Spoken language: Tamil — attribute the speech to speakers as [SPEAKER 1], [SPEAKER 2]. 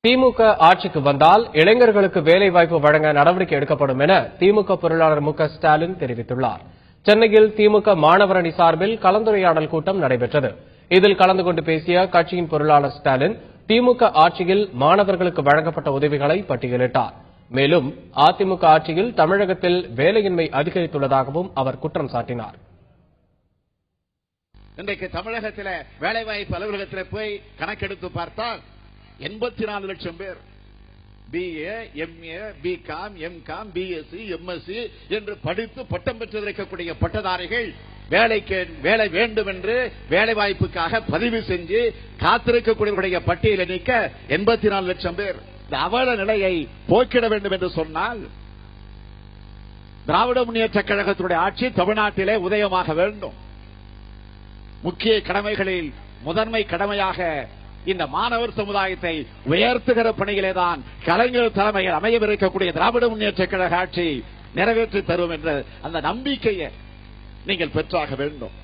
[SPEAKER 1] திமுக ஆட்சிக்கு வந்தால் இளைஞர்களுக்கு வேலைவாய்ப்பு வழங்க நடவடிக்கை எடுக்கப்படும் என திமுக பொருளாளர் மு.க.ஸ்டாலின் தெரிவித்துள்ளார். சென்னையில் திமுக மாணவர் அணி சார்பில் கலந்துரையாடல் கூட்டம் நடைபெற்றது. இதில் கலந்து கொண்டு பேசிய கட்சியின் பொருளாளர் ஸ்டாலின் திமுக ஆட்சியில் மாணவர்களுக்கு வழங்கப்பட்ட உதவிகளை பட்டியலிட்டார். மேலும் அதிமுக ஆட்சியில் தமிழகத்தில் வேலையின்மை அதிகரித்துள்ளதாகவும் அவர் குற்றம் சாட்டினார்.
[SPEAKER 2] இன்றைக்கு தமிழகத்தில் வேலைவாய்ப்பு அலுவலகத்தில் போய் கணக்கெடுத்து பார்த்தால் 84 லட்சம் பேர் BA, MA, BCom, MCom, BSc, MSc என்று படித்து பட்டம் பெற்றிருக்கக்கூடிய பட்டதாரிகள் வேலை வேண்டும் என்று வேலை வாய்ப்புக்காக பதிவு செஞ்சு காத்திருக்கக்கூடிய பட்டியலை நீக்க 84 லட்சம் பேர். இந்த அவல நிலையை போக்கிட வேண்டும் என்று சொன்னால் திராவிட முன்னேற்ற கழகத்துடைய ஆட்சி தமிழ்நாட்டிலே உதயமாக வேண்டும். முக்கிய கடமைகளில் முதன்மை கடமையாக இந்த மாணவர் சமுதாயத்தை உயர்த்துகிற பணியிலேதான் கலைஞர் தலைமையில் அமையவிருக்கக்கூடிய திராவிட முன்னேற்ற கழக ஆட்சி நிறைவேற்றி தரும் என்ற அந்த நம்பிக்கையை நீங்கள் பெற்றாக வேண்டும்.